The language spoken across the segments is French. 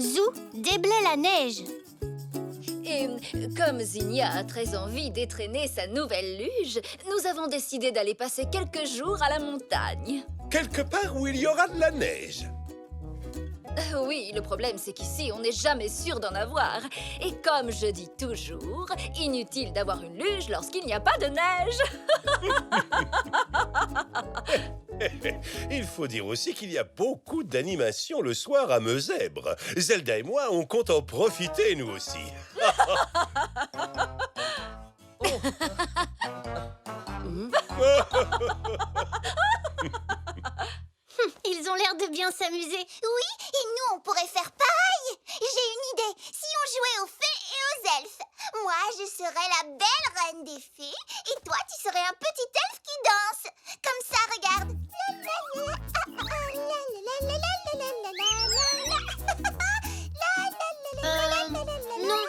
Zou déblaye la neige. Et comme Zinnia a très envie d'étraîner sa nouvelle luge, nous avons décidé d'aller passer quelques jours à la montagne. Quelque part où il y aura de la neige. Oui, le problème c'est qu'ici, on n'est jamais sûr d'en avoir. Et comme je dis toujours, inutile d'avoir une luge lorsqu'il n'y a pas de neige. Il faut dire aussi qu'il y a beaucoup d'animations le soir à Meuzèbre. Zelda et moi, on compte en profiter, nous aussi. Ils ont l'air de bien s'amuser. Oui, et nous, on pourrait faire pareil. J'ai une idée. Si on jouait aux fées et aux elfes, moi, je serais la belle reine des fées et toi, tu serais un petit elfe qui danse. Comme ça, regarde. Non,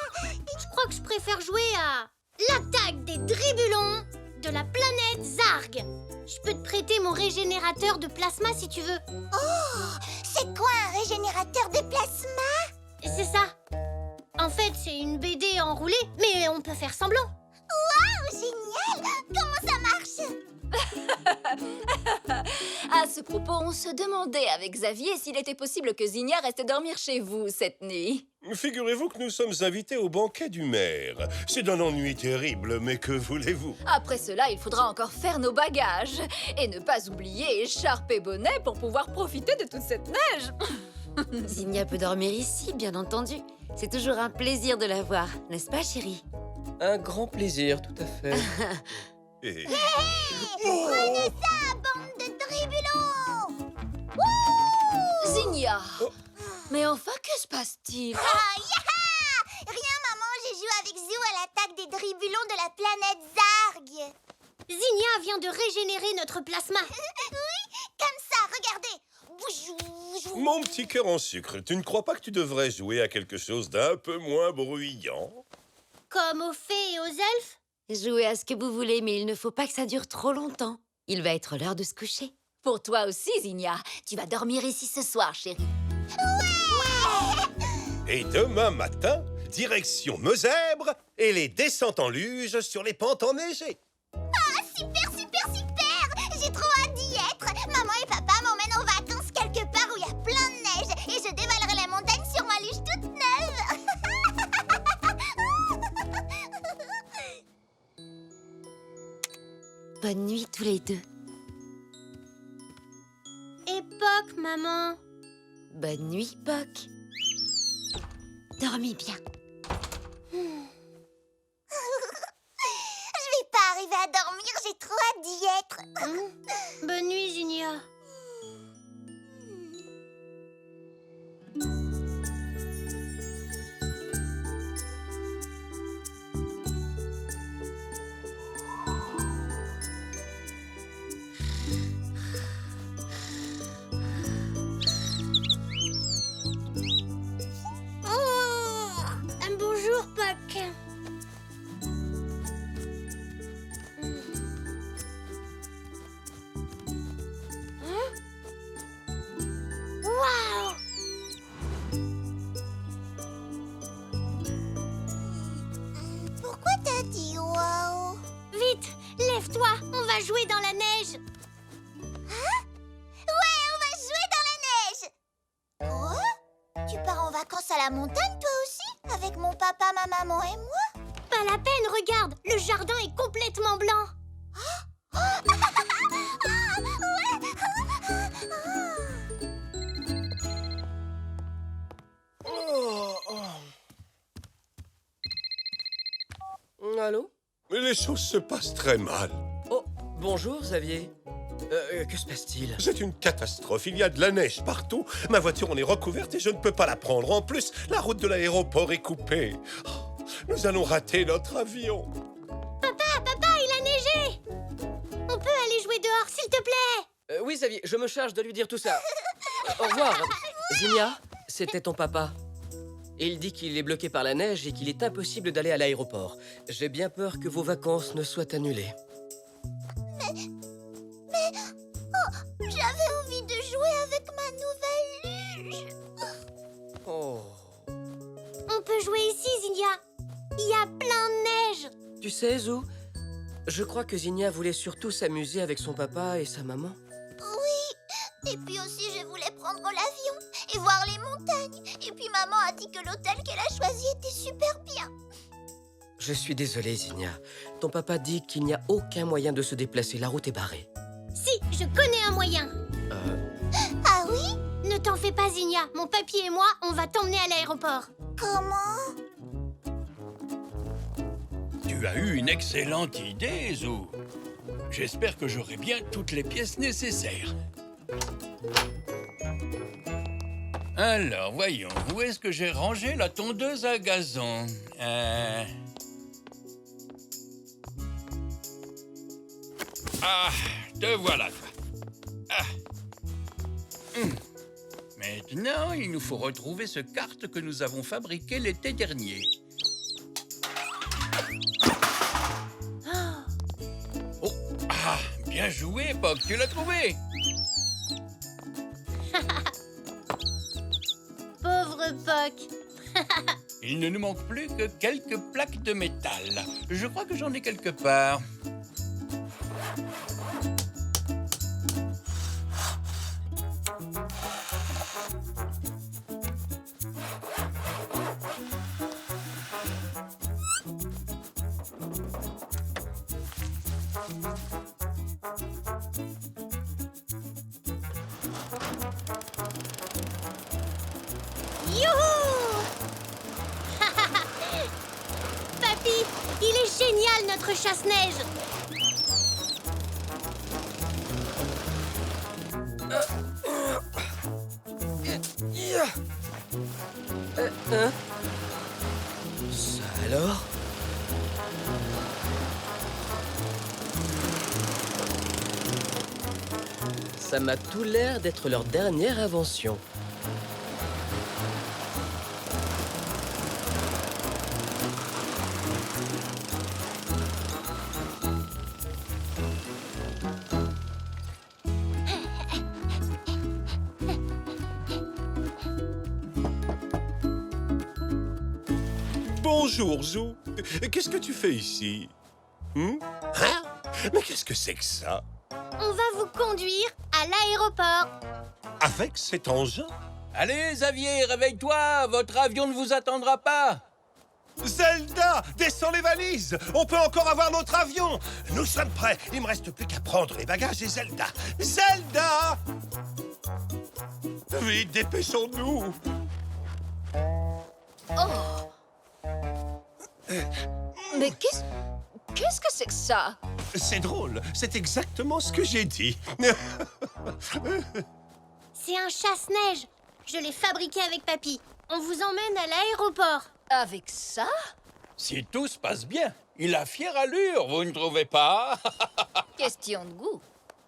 je crois que je préfère jouer à l'attaque des dribulons de la planète Zarg. Je peux te prêter mon régénérateur de plasma si tu veux. Oh, c'est quoi un régénérateur de plasma? C'est ça. En fait, c'est une BD enroulée, mais on peut faire semblant. Waouh, génial! Comment ça marche? À ce propos, on se demandait avec Xavier s'il était possible que Zinnia reste dormir chez vous cette nuit. Figurez-vous que nous sommes invités au banquet du maire. C'est d'un ennui terrible, mais que voulez-vous? Après cela, il faudra encore faire nos bagages. Et ne pas oublier écharpe et bonnet pour pouvoir profiter de toute cette neige. Zinnia peut dormir ici, bien entendu. C'est toujours un plaisir de la voir, n'est-ce pas, chérie? Un grand plaisir, tout à fait. Eh, Prenez ça, bande de dribulons! Zinnia! Mais enfin, que se passe-t-il? Ah, yaha! Rien, maman, j'ai joué avec Zou à l'attaque des dribulons de la planète Zarg. Zinnia vient de régénérer notre plasma. Oui, comme ça, regardez. Bouchou. Mon petit cœur en sucre, tu ne crois pas que tu devrais jouer à quelque chose d'un peu moins bruyant? Comme aux fées et aux elfes. Jouez à ce que vous voulez, mais il ne faut pas que ça dure trop longtemps. Il va être l'heure de se coucher. Pour toi aussi, Zinnia. Tu vas dormir ici ce soir, chérie. Et demain matin, direction Meuzèbre et les descentes en luge sur les pentes enneigées. Ah, super, super, super! J'ai trop hâte d'y être. Maman et papa m'emmènent en vacances quelque part où il y a plein de neige et je dévalerai la montagne sur ma luge toute neuve. Bonne nuit tous les deux. Époque, maman. Bonne nuit, Poc. Dormis bien. Je vais pas arriver à dormir, j'ai trop hâte d'y être. Bonne nuit, Zinnia. Bonjour, Puck. Waouh! Pourquoi t'as dit waouh? Vite, lève-toi, on va jouer dans la neige. Ouais, on va jouer dans la neige. Quoi? Tu pars en vacances à la montagne, toi aussi? Avec mon papa, ma maman et moi? Pas la peine, regarde, le jardin est complètement blanc. Allô? Mais les choses se passent très mal. Oh, bonjour, Xavier. Que se passe-t-il? C'est une catastrophe, il y a de la neige partout. Ma voiture en est recouverte et je ne peux pas la prendre. En plus, la route de l'aéroport est coupée. Oh, nous allons rater notre avion. Papa, il a neigé. On peut aller jouer dehors, s'il te plaît. Oui, Xavier, je me charge de lui dire tout ça. Au revoir. Zinnia, c'était ton papa. Il dit qu'il est bloqué par la neige et qu'il est impossible d'aller à l'aéroport. J'ai bien peur que vos vacances ne soient annulées. J'avais envie de jouer avec ma nouvelle luge. Oh. On peut jouer ici, Zinnia. Il y a plein de neige. Tu sais, Zou, je crois que Zinnia voulait surtout s'amuser avec son papa et sa maman. Oui. Et puis aussi, je voulais prendre l'avion et voir les montagnes. Et puis maman a dit que l'hôtel qu'elle a choisi était super bien. Je suis désolé, Zinnia. Ton papa dit qu'il n'y a aucun moyen de se déplacer. La route est barrée. Si, je connais un moyen. Ah oui? Ne t'en fais pas, Zinnia. Mon papy et moi, on va t'emmener à l'aéroport. Comment? Tu as eu une excellente idée, Zou. J'espère que j'aurai bien toutes les pièces nécessaires. Alors, voyons, où est-ce que j'ai rangé la tondeuse à gazon? Ah, te voilà, toi. Ah. Maintenant, il nous faut retrouver ce kart que nous avons fabriqué l'été dernier. Oh, ah, bien joué, Pog, tu l'as trouvé. Pauvre Poc. Il ne nous manque plus que quelques plaques de métal. Je crois que j'en ai quelque part. Youhou! Papy, il est génial notre chasse-neige. Ça alors? Ça m'a tout l'air d'être leur dernière invention. Bonjour, Zou. Qu'est-ce que tu fais ici? Hein? Mais qu'est-ce que c'est que ça? On va vous conduire à l'aéroport. Avec cet engin? Allez, Xavier, réveille-toi. Votre avion ne vous attendra pas. Zelda, descends les valises. On peut encore avoir notre avion. Nous sommes prêts. Il me reste plus qu'à prendre les bagages et Zelda. Zelda! Vite, dépêchons-nous. Oh. Mais qu'est-ce que c'est que ça? C'est drôle. C'est exactement ce que j'ai dit. C'est un chasse-neige. Je l'ai fabriqué avec papy. On vous emmène à l'aéroport. Avec ça? Si tout se passe bien, il a fière allure, vous ne trouvez pas? Question de goût.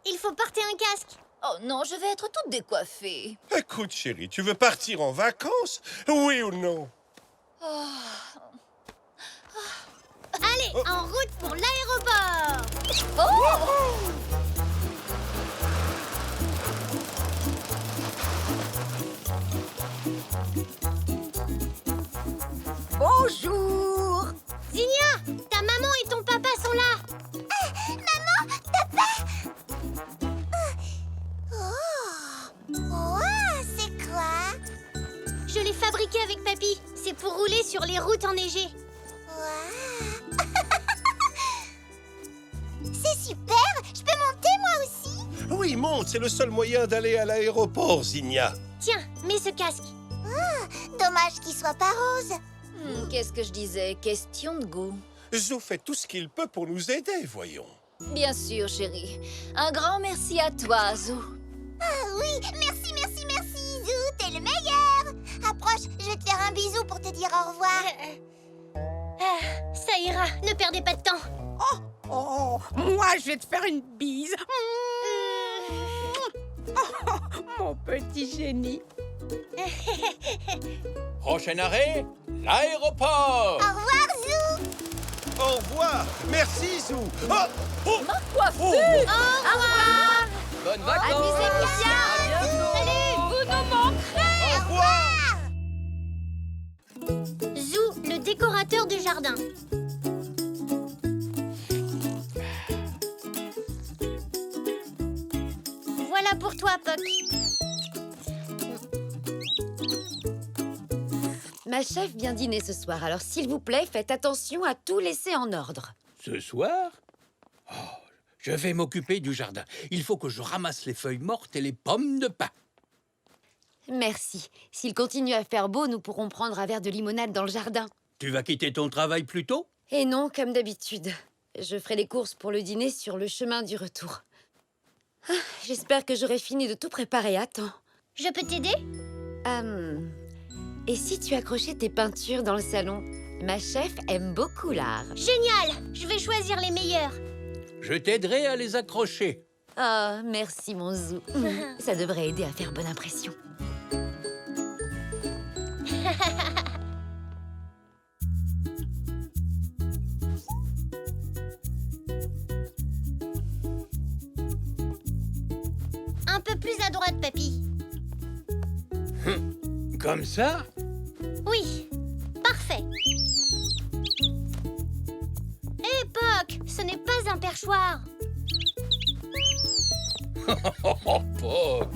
Il faut porter un casque. Oh non, je vais être toute décoiffée. Écoute, chérie, tu veux partir en vacances? Oui ou non? Allez, en route pour l'aéroport. Oh! Bonjour! Zinnia, ta maman et ton papa sont là. Oh, c'est quoi? Je l'ai fabriqué avec papy. C'est pour rouler sur les routes enneigées. Wow. C'est super! Je peux monter moi aussi? Oui, monte, c'est le seul moyen d'aller à l'aéroport, Zinnia. Tiens, mets ce casque. Dommage qu'il soit pas rose. Qu'est-ce que je disais? Question de goût. Zou fait tout ce qu'il peut pour nous aider, voyons. Bien sûr, chérie. Un grand merci à toi, Zou. Ah oui, merci, merci, merci, Zou, t'es le meilleur. Approche, je vais te faire un bisou pour te dire au revoir. Ça ira, ne perdez pas de temps. Oh, moi, je vais te faire une bise. Mon petit génie. Prochain arrêt, l'aéroport. Au revoir, Zou. Au revoir. Merci, Zou. Oh, Ma coiffure! oh. Au revoir. Bonnes vacances! Amusez-vous bien! À bientôt! Salut! Vous nous manquerez! Au revoir. décorateur de jardin. Voilà pour toi, Puck. Ma chef vient dîner ce soir, alors s'il vous plaît, faites attention à tout laisser en ordre. Ce soir? Oh, je vais m'occuper du jardin. Il faut que je ramasse les feuilles mortes et les pommes de pin. Merci. S'il continue à faire beau, nous pourrons prendre un verre de limonade dans le jardin. Tu vas quitter ton travail plus tôt? Et non, comme d'habitude. Je ferai les courses pour le dîner sur le chemin du retour. Ah, j'espère que j'aurai fini de tout préparer à temps. Je peux t'aider? Et si tu accrochais tes peintures dans le salon? Ma chef aime beaucoup l'art. Génial! Je vais choisir les meilleurs. Je t'aiderai à les accrocher. Ah, merci mon Zou. Ça devrait aider à faire bonne impression. Un peu plus à droite, papy. Comme ça? Oui, parfait. Hé, Puck, ce n'est pas un perchoir. Oh, Puck!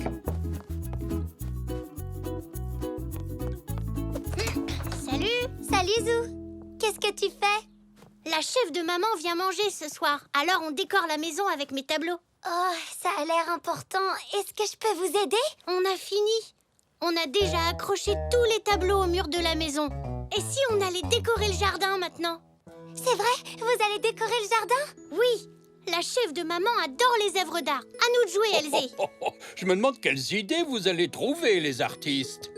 Salut. Salut, Zou. Qu'est-ce que tu fais? La chef de maman vient manger ce soir, alors on décore la maison avec mes tableaux. Oh, ça a l'air important. Est-ce que je peux vous aider? On a fini. On a déjà accroché tous les tableaux au mur de la maison. Et si on allait décorer le jardin maintenant? C'est vrai? Vous allez décorer le jardin? Oui, la chef de maman adore les œuvres d'art. À nous de jouer, Elzé. Je me demande quelles idées vous allez trouver, les artistes.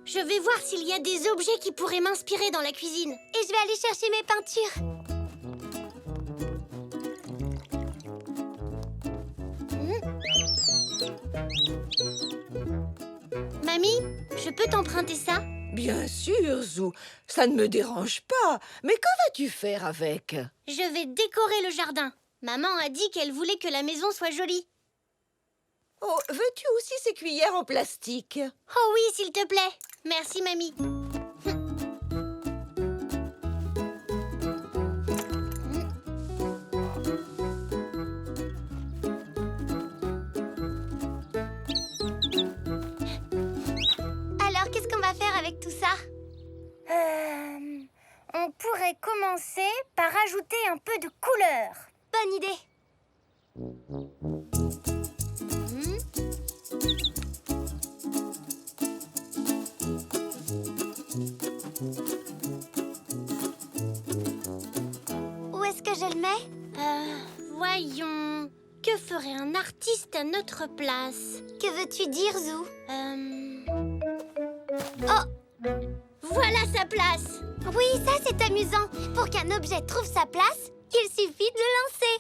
Je vais voir s'il y a des objets qui pourraient m'inspirer dans la cuisine. Et je vais aller chercher mes peintures. Mamie, je peux t'emprunter ça? Bien sûr, Zou. Ça ne me dérange pas. Mais que vas-tu faire avec? Je vais décorer le jardin. Maman a dit qu'elle voulait que la maison soit jolie. Oh, veux-tu aussi ces cuillères en plastique? Oh oui, s'il te plaît. Merci, mamie. Alors, qu'est-ce qu'on va faire avec tout ça? On pourrait commencer par ajouter un peu de couleur. Bonne idée. Où est-ce que je le mets? Voyons. Que ferait un artiste à notre place? Que veux-tu dire, Zou? Oh! Voilà sa place! Oui, ça c'est amusant. Pour qu'un objet trouve sa place, il suffit de le lancer.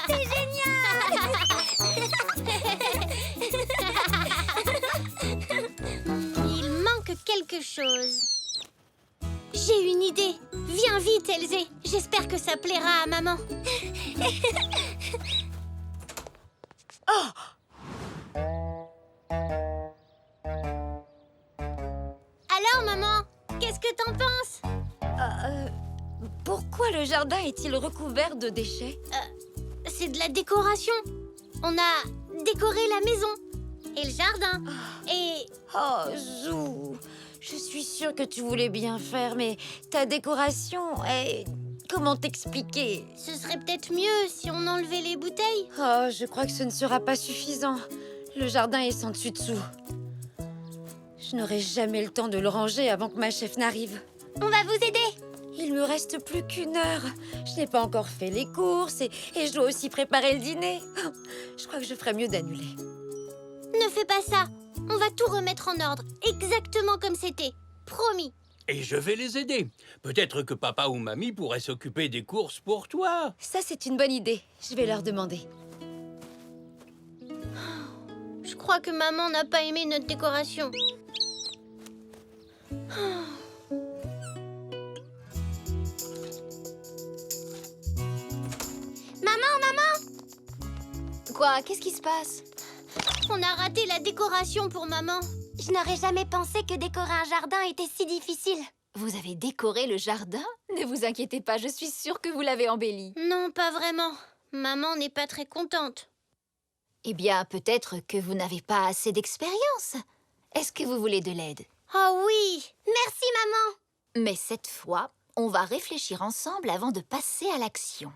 C'est génial! Il manque quelque chose. J'ai une idée. Viens vite, Elzé. J'espère que ça plaira à maman. Alors, maman, qu'est-ce que t'en penses? Pourquoi le jardin est-il recouvert de déchets? C'est de la décoration. On a décoré la maison et le jardin. Et Oh, Zou, je suis sûre que tu voulais bien faire, mais ta décoration est... Comment t'expliquer? ce serait peut-être mieux si on enlevait les bouteilles. Oh, je crois que ce ne sera pas suffisant. Le jardin est sans dessus-dessous. Je n'aurai jamais le temps de le ranger avant que ma chef n'arrive. On va vous aider. Il me reste plus qu'1 heure. Je n'ai pas encore fait les courses et je dois aussi préparer le dîner. Je crois que je ferais mieux d'annuler. Ne fais pas ça. On va tout remettre en ordre, exactement comme c'était. Promis. Et je vais les aider. Peut-être que papa ou mamie pourraient s'occuper des courses pour toi. Ça, c'est une bonne idée. Je vais leur demander. Je crois que maman n'a pas aimé notre décoration. Quoi? Qu'est-ce qui se passe? On a raté la décoration pour maman. Je n'aurais jamais pensé que décorer un jardin était si difficile. Vous avez décoré le jardin? Ne vous inquiétez pas, je suis sûre que vous l'avez embelli. Non, pas vraiment. Maman n'est pas très contente. Eh bien, peut-être que vous n'avez pas assez d'expérience. Est-ce que vous voulez de l'aide? Oh oui! Merci, maman. Mais cette fois, on va réfléchir ensemble avant de passer à l'action.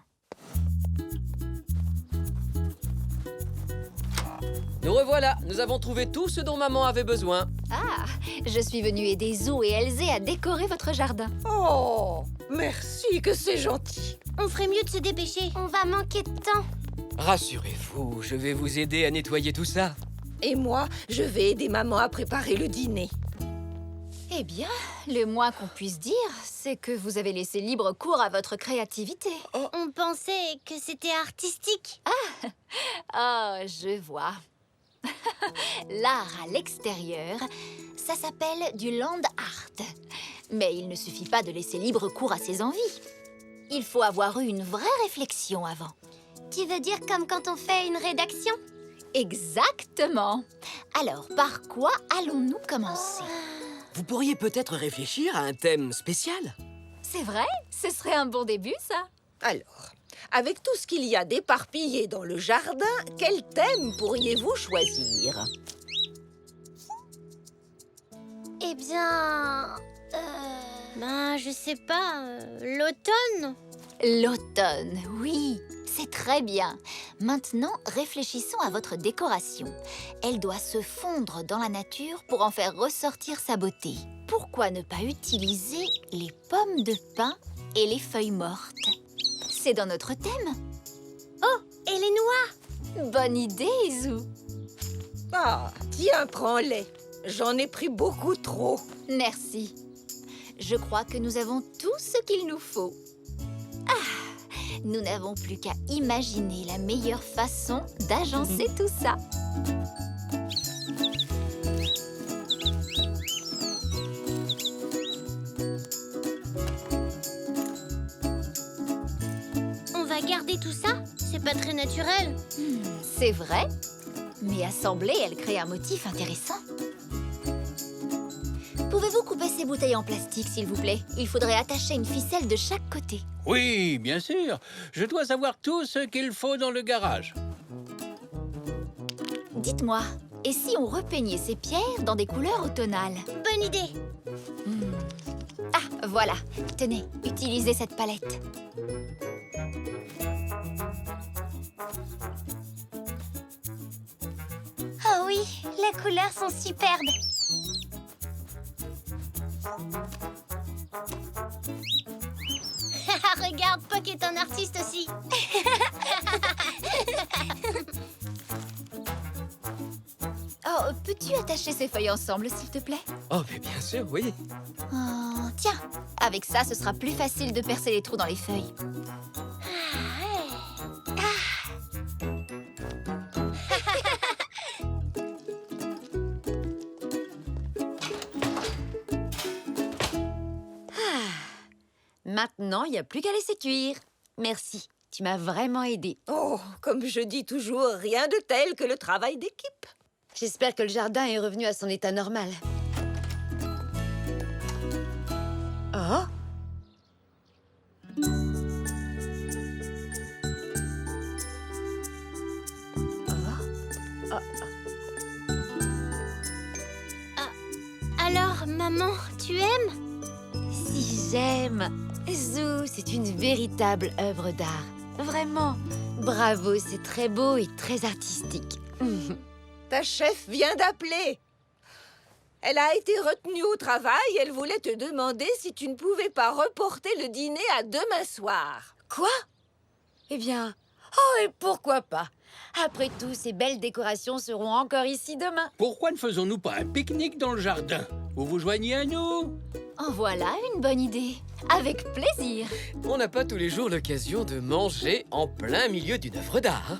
Nous revoilà. Nous avons trouvé tout ce dont maman avait besoin. Ah, je suis venue aider Zou et Elzé à décorer votre jardin. Oh, merci, que c'est gentil. On ferait mieux de se dépêcher. On va manquer de temps. Rassurez-vous, je vais vous aider à nettoyer tout ça. Et moi, je vais aider maman à préparer le dîner. Eh bien, le moins qu'on puisse dire, c'est que vous avez laissé libre cours à votre créativité. On pensait que c'était artistique. Oh, je vois. L'art à l'extérieur, ça s'appelle du land art. Mais il ne suffit pas de laisser libre cours à ses envies. Il faut avoir eu une vraie réflexion avant. Tu veux dire comme quand on fait une rédaction? Exactement. Alors, par quoi allons-nous commencer? Vous pourriez peut-être réfléchir à un thème spécial? C'est vrai? Ce serait un bon début, ça. Alors, avec tout ce qu'il y a d'éparpillé dans le jardin, quel thème pourriez-vous choisir? Eh bien... Ben, je sais pas. L'automne? L'automne, oui, c'est très bien. Maintenant, réfléchissons à votre décoration. Elle doit se fondre dans la nature pour en faire ressortir sa beauté. Pourquoi ne pas utiliser les pommes de pin et les feuilles mortes? C'est dans notre thème. Et les noix? Bonne idée, Zou. Ah, tiens, prends-les. J'en ai pris beaucoup trop. Merci. Je crois que nous avons tout ce qu'il nous faut. Ah, nous n'avons plus qu'à imaginer la meilleure façon d'agencer tout ça. On va garder tout ça? C'est pas très naturel. C'est vrai, mais assemblée, elle crée un motif intéressant. Pouvez-vous couper ces bouteilles en plastique, s'il vous plaît? Il faudrait attacher une ficelle de chaque côté. Oui, bien sûr. Je dois avoir tout ce qu'il faut dans le garage. Dites-moi, et si on repeignait ces pierres dans des couleurs automnales? Bonne idée. Ah, voilà. Tenez, utilisez cette palette. Oh oui, les couleurs sont superbes. Regarde, Puck est un artiste aussi. Oh, peux-tu attacher ces feuilles ensemble, s'il te plaît? Oh, mais bien sûr, oui. Oh, tiens, avec ça, ce sera plus facile de percer les trous dans les feuilles. Maintenant, il n'y a plus qu'à laisser cuire. Merci, tu m'as vraiment aidée. Oh, comme je dis toujours, rien de tel que le travail d'équipe. J'espère que le jardin est revenu à son état normal. Oh! Alors, maman, tu aimes? Si j'aime! Zou, c'est une véritable œuvre d'art. Vraiment. Bravo, c'est très beau et très artistique. Ta chef vient d'appeler. Elle a été retenue au travail. Elle voulait te demander si tu ne pouvais pas reporter le dîner à demain soir. Quoi? Eh bien, oh, et pourquoi pas? Après tout, ces belles décorations seront encore ici demain. Pourquoi ne faisons-nous pas un pique-nique dans le jardin? Vous vous joignez à nous? En voilà une bonne idée. Avec plaisir. On n'a pas tous les jours l'occasion de manger en plein milieu d'une œuvre d'art.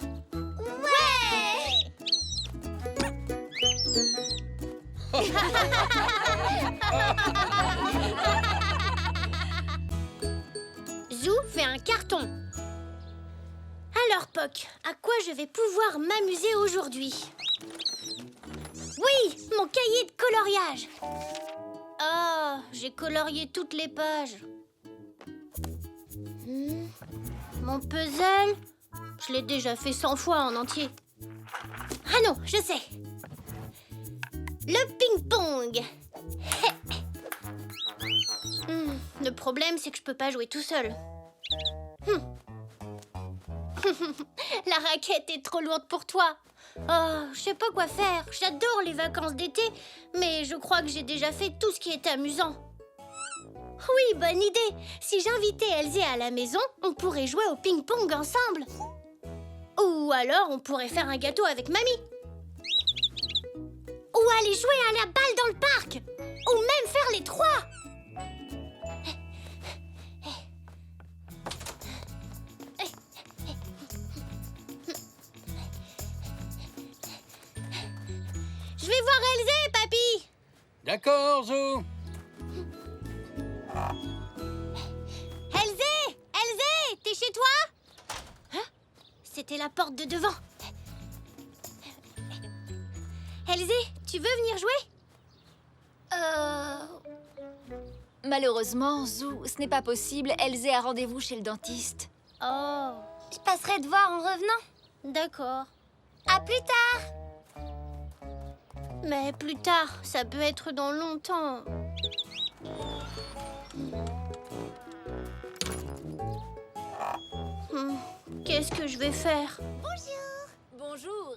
Zou fait un carton. Alors, Puck, à quoi je je vais pouvoir m'amuser aujourd'hui. Oui, mon cahier de coloriage. Ah, j'ai colorié toutes les pages. Mon puzzle, je l'ai déjà fait 100 fois en entier. Ah non, je sais. Le ping-pong. Le problème, c'est que je peux pas jouer tout seul. La raquette est trop lourde pour toi. Oh, je sais pas quoi faire. J'adore les vacances d'été, mais je crois que j'ai déjà fait tout ce qui est amusant. Oui, bonne idée. Si j'invitais Elsie à la maison, on pourrait jouer au ping-pong ensemble. Ou alors, on pourrait faire un gâteau avec mamie. Ou aller jouer à la balle dans le parc. Ou même faire les 3. Je vais voir Elsie, papy. D'accord, Zou. Elsie! Elsie! T'es chez toi? Hein? C'était la porte de devant. Elsie, tu veux venir jouer? Malheureusement, Zou, ce n'est pas possible. Elsie a rendez-vous chez le dentiste. Oh, Je passerai te voir en revenant. d'accord. À plus tard. Mais plus tard, ça peut être dans longtemps. Qu'est-ce que je vais faire? Bonjour.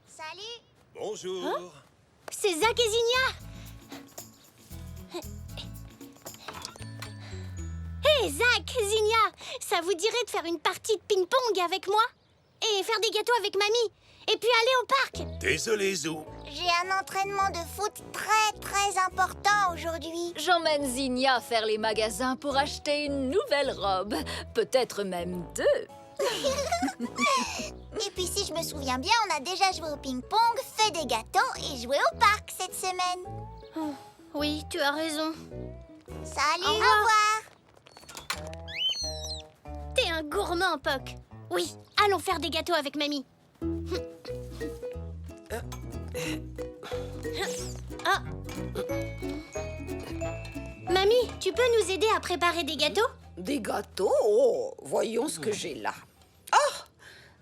Salut. Bonjour. C'est Zach et Zinnia! Hé, Zach, Zinnia! Ça vous dirait de faire une partie de ping-pong avec moi? Et faire des gâteaux avec mamie? Et puis aller au parc? Désolé, Zou. J'ai un entraînement de foot très important aujourd'hui. J'emmène Zinnia faire les magasins pour acheter une nouvelle robe. Peut-être même 2. Et puis si je me souviens bien, on a déjà joué au ping-pong, fait des gâteaux et joué au parc cette semaine. Oui, tu as raison. Salut, Au au revoir. revoir. T'es un gourmand, Poc. Oui, allons faire des gâteaux avec mamie. Ah. Mamie, tu peux nous aider à préparer des gâteaux? Des gâteaux? Oh, voyons ce que j'ai là. Ah!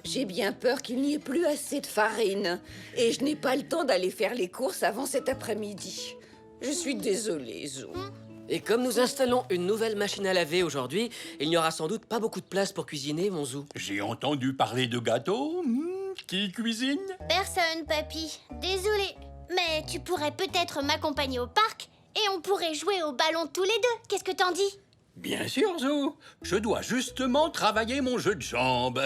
J'ai bien peur qu'il n'y ait plus assez de farine. Et je n'ai pas le temps d'aller faire les courses avant cet après-midi. Je suis désolée, Zou. Et comme nous installons une nouvelle machine à laver aujourd'hui, il n'y aura sans doute pas beaucoup de place pour cuisiner, mon Zou. J'ai entendu parler de gâteaux. Qui cuisine? Personne, papy. Désolée. Mais tu pourrais peut-être m'accompagner au parc et on pourrait jouer au ballon tous les deux. Qu'est-ce que t'en dis? Bien sûr, Zou. Je dois justement travailler mon jeu de jambes.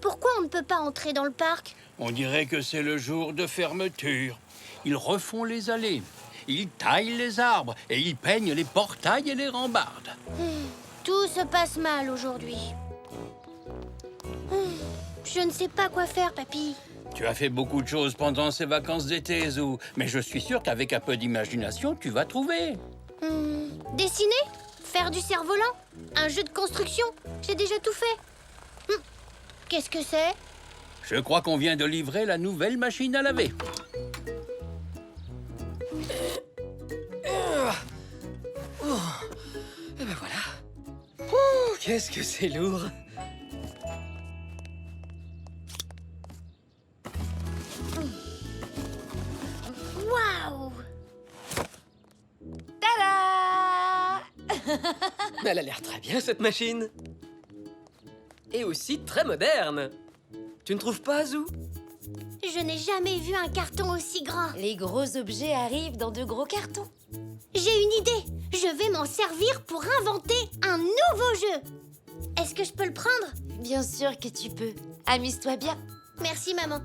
Pourquoi on ne peut pas entrer dans le parc? On dirait que c'est le jour de fermeture. Ils refont les allées. Ils taillent les arbres et ils peignent les portails et les rambardes. Tout se passe mal aujourd'hui. Je ne sais pas quoi faire, papy. Tu as fait beaucoup de choses pendant ces vacances d'été, Zou. Mais je suis sûr qu'avec un peu d'imagination, tu vas trouver. Dessiner? Faire du cerf-volant? Un jeu de construction? J'ai déjà tout fait. Qu'est-ce que c'est? Je crois qu'on vient de livrer la nouvelle machine à laver. Et ben voilà. Ouh, qu'est-ce que c'est lourd. Waouh! Tada! Mais elle a l'air très bien, cette machine. Et aussi très moderne. Tu ne trouves pas, Zou? Je n'ai jamais vu un carton aussi grand. Les gros objets arrivent dans de gros cartons. J'ai une idée. Je vais m'en servir pour inventer un nouveau jeu. Est-ce que je peux le prendre? Bien sûr que tu peux. Amuse-toi bien. Merci, maman.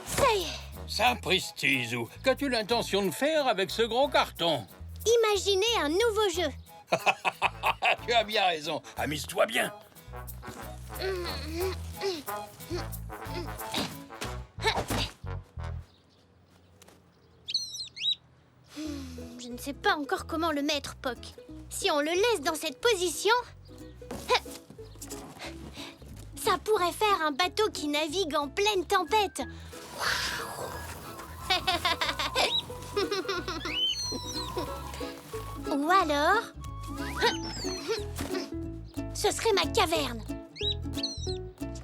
Ça y est. Sapristi, Zou. Qu'as-tu l'intention de faire avec ce gros carton? Imaginez un nouveau jeu. Tu as bien raison. Amuse-toi bien. Je ne sais pas encore comment le mettre, Poc. Si on le laisse dans cette position, ça pourrait faire un bateau qui navigue en pleine tempête. Ou alors, ce serait ma caverne.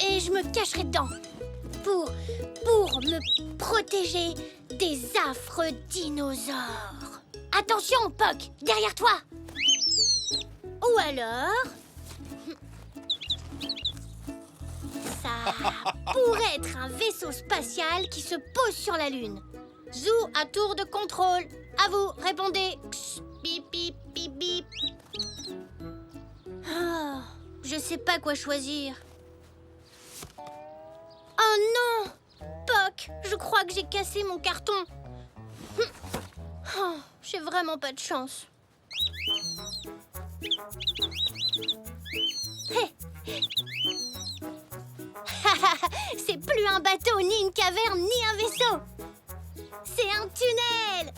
Et je me cacherais dedans pour me protéger des affreux dinosaures. Attention, Poc, derrière toi. Ou alors, ça pourrait être un vaisseau spatial qui se pose sur la Lune. Zou à tour de contrôle. À vous, répondez. Psst, bip, bip, bip, bip. Oh, je sais pas quoi choisir. Oh non! Poc, je crois que j'ai cassé mon carton. Oh, j'ai vraiment pas de chance. Hé. C'est plus un bateau, ni une caverne, ni un vaisseau. C'est un tunnel.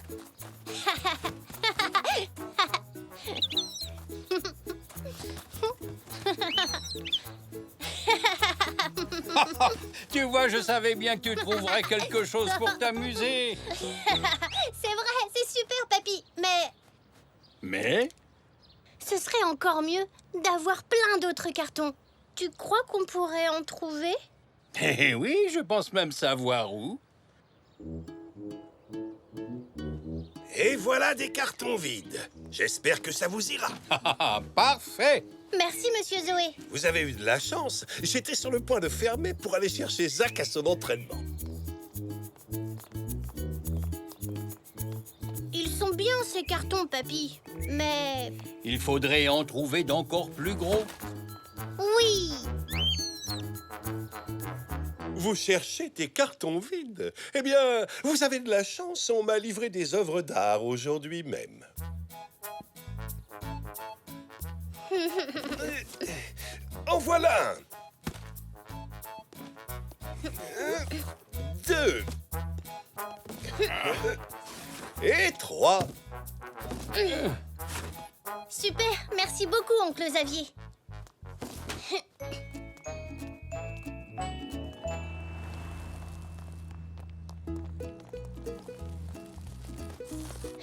Tu vois, je savais bien que tu trouverais quelque chose pour t'amuser. C'est vrai, c'est super, papy. Mais Ce serait encore mieux d'avoir plein d'autres cartons. Tu crois qu'on pourrait en trouver? eh oui, je pense même savoir où. Et voilà des cartons vides. J'espère que ça vous ira. Ah, parfait. Merci, monsieur Zoé. Vous avez eu de la chance. J'étais sur le point de fermer pour aller chercher Zach à son entraînement. Ils sont bien, ces cartons, papy. Mais... Il faudrait en trouver d'encore plus gros. oui! Vous cherchez des cartons vides? Eh bien, vous avez de la chance, on m'a livré des œuvres d'art aujourd'hui même. En voilà un. 2 et 3. Super, merci beaucoup, oncle Xavier.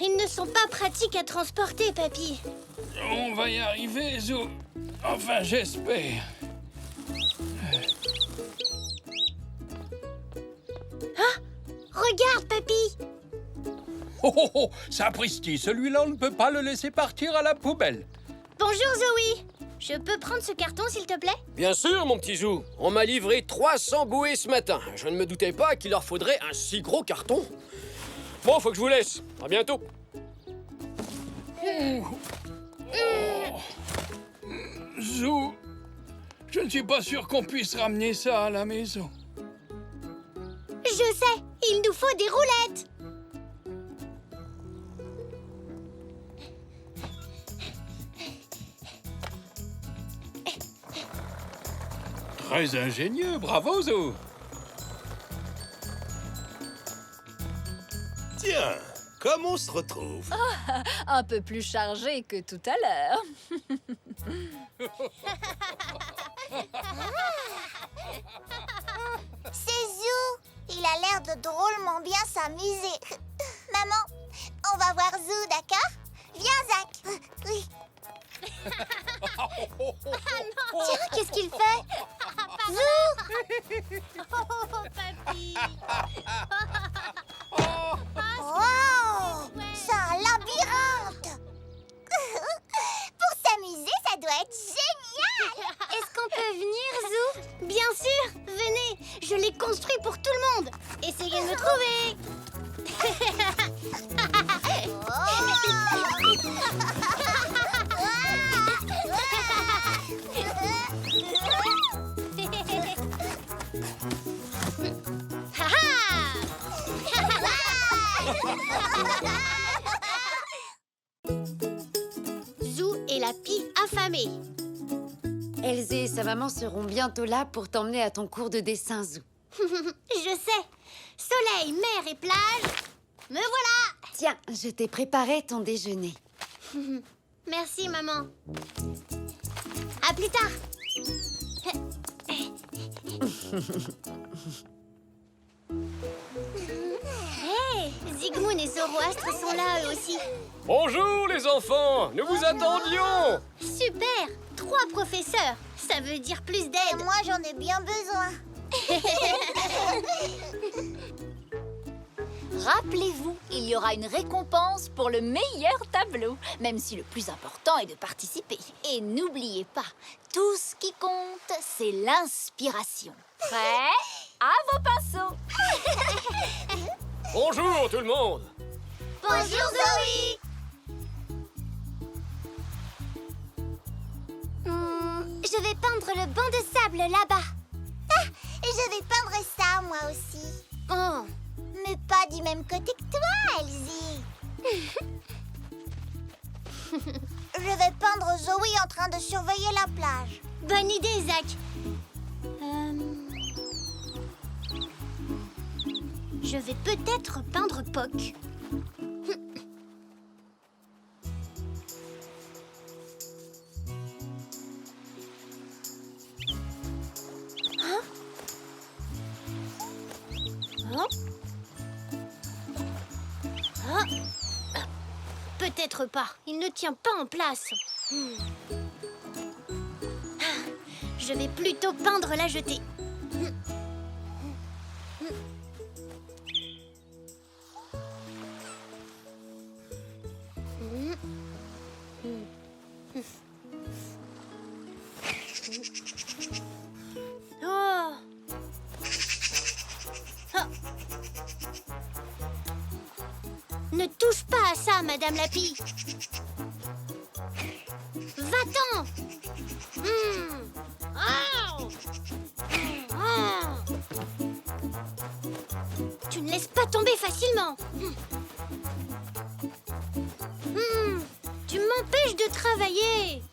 Ils ne sont pas pratiques à transporter, papy. On va y arriver, Zou. Enfin, j'espère. Regarde, papy. Oh, oh, oh, sapristi, celui-là, on ne peut pas le laisser partir à la poubelle. Bonjour, Zoé. Je peux prendre ce carton, s'il te plaît? Bien sûr, mon petit Zou. On m'a livré 300 bouées ce matin. Je ne me doutais pas qu'il leur faudrait un si gros carton. Bon, faut que je vous laisse. À bientôt. Zou, je ne suis pas sûr qu'on puisse ramener ça à la maison. Je sais, il nous faut des roulettes. Très ingénieux, bravo, Zou. Tiens, comme on se retrouve? Un peu plus chargé que tout à l'heure. C'est Zou. Il a l'air de drôlement bien s'amuser. Maman, on va voir Zou, d'accord? Viens, Zach. Oui. Tiens, qu'est-ce qu'il fait? Oh, papy. Wow, c'est un labyrinthe. Pour s'amuser, ça doit être génial. Est-ce qu'on peut venir, Zou? Bien sûr, venez. Je l'ai construit pour tout le monde. Essayez de me trouver. Zou est la pie affamée. Elsa et sa maman seront bientôt là pour t'emmener à ton cours de dessin, Zou. Je sais. Soleil, mer et plage. Me voilà. Tiens, je t'ai préparé ton déjeuner. Merci, maman. À plus tard. Hey, Zygmunt et Zoroastre sont là, eux aussi. Bonjour les enfants, nous vous attendions. Super. 3 professeurs. Ça veut dire plus Et d'aide. moi, j'en ai bien besoin. Rappelez-vous, il y aura une récompense pour le meilleur tableau, même si le plus important est de participer. Et n'oubliez pas, tout ce qui compte, c'est l'inspiration. Prêt? À vos pinceaux! Bonjour tout le monde. Bonjour, Zoé. Je vais peindre le banc de sable là-bas. Ah, je vais peindre ça, moi aussi. Oh. Mais pas du même côté que toi, Elsie. Je vais peindre Zoé en train de surveiller la plage. Bonne idée, Zach. Je vais peut-être peindre Poc. Hein? Oh. Ah. Peut-être pas. Il ne tient pas en place. Je vais plutôt peindre la jetée. Oh. Ah. Ne touche pas à ça, Madame Lapi. Va-t'en. Oh. Oh. Tu ne laisses pas tomber facilement. Tu m'empêches de travailler.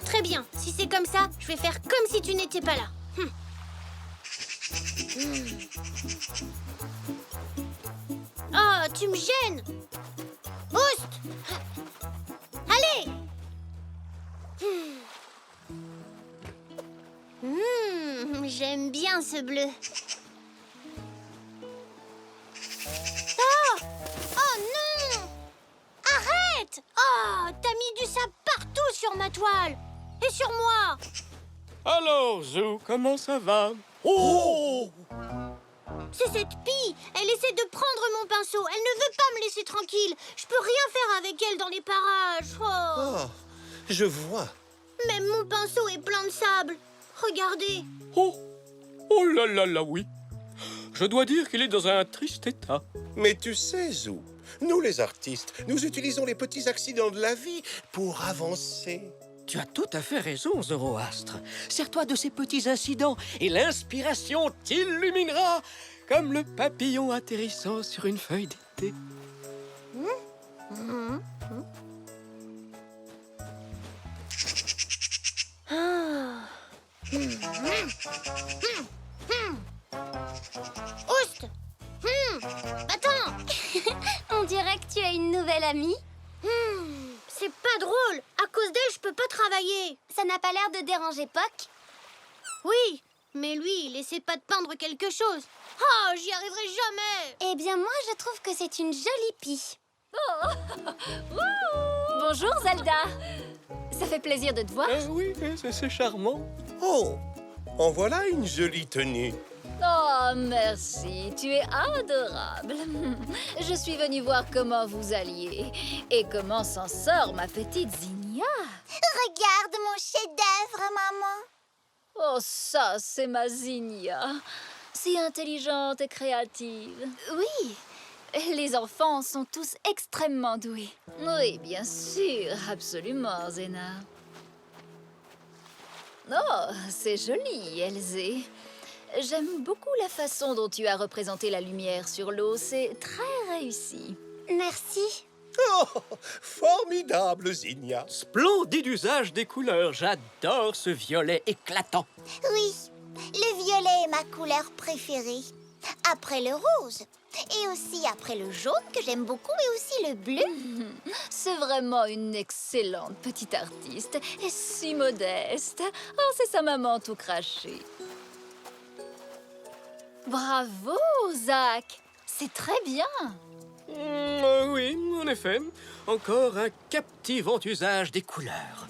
Très bien, si c'est comme ça, je vais faire comme si tu n'étais pas là. Oh, tu me gênes. Oust. Allez. J'aime bien ce bleu. Oh! Oh non! Arrête! Oh, t'as mis du sable partout sur ma toile. Et sur moi. Alors Zou, comment ça va? Oh! C'est cette pie. Elle essaie de prendre mon pinceau. Elle ne veut pas me laisser tranquille. Je peux rien faire avec elle dans les parages. Oh. Oh, je vois. Même mon pinceau est plein de sable. Regardez. Oh! Oh là là là, oui. Je dois dire qu'il est dans un triste état. Mais tu sais, Zou, nous les artistes, nous utilisons les petits accidents de la vie pour avancer. Tu as tout à fait raison, Zoroastre. Sers-toi de ces petits incidents et l'inspiration t'illuminera comme le papillon atterrissant sur une feuille d'été. Oust. Attends. On dirait que tu as une nouvelle amie. C'est pas drôle. À cause d'elle, je peux pas travailler. Ça n'a pas l'air de déranger Poc. Oui, mais lui, il essaie pas de peindre quelque chose. Oh, j'y arriverai jamais. Eh bien, moi, je trouve que c'est une jolie pie. Bonjour, Zelda. Ça fait plaisir de te voir. Oui, c'est charmant. Oh, en voilà une jolie tenue. Oh, merci, tu es adorable. Je suis venue voir comment vous alliez et comment s'en sort ma petite Zinnia. Regarde mon chef-d'œuvre, maman. Oh, ça, c'est ma Zinnia. Si intelligente et créative. Oui, les enfants sont tous extrêmement doués. Oui, bien sûr, absolument, Zena. Oh, c'est joli, Elzé. J'aime beaucoup la façon dont tu as représenté la lumière sur l'eau. C'est très réussi. Merci. Oh, formidable, Zinnia. Splendide usage des couleurs. J'adore ce violet éclatant. Oui, le violet est ma couleur préférée. Après le rose. Et aussi après le jaune, que j'aime beaucoup, et aussi le bleu. C'est vraiment une excellente petite artiste et si modeste. Oh, c'est sa maman tout craché. Bravo, Zach. C'est très bien. Oui, en effet. Encore un captivant usage des couleurs.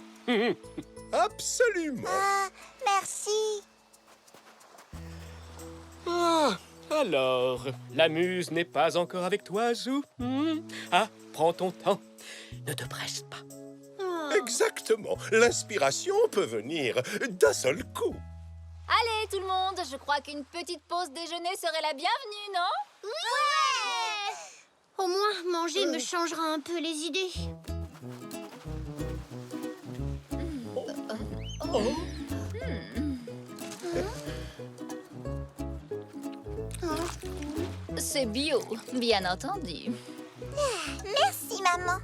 Absolument. Ah, merci. Ah, alors, la muse n'est pas encore avec toi, Zou? Ah, prends ton temps. Ne te presse pas. Oh. Exactement. L'inspiration peut venir d'un seul coup. Allez, tout le monde, je crois qu'une petite pause déjeuner serait la bienvenue, non? Ouais! Au moins, manger me changera un peu les idées. C'est bio, bien entendu. Merci, maman.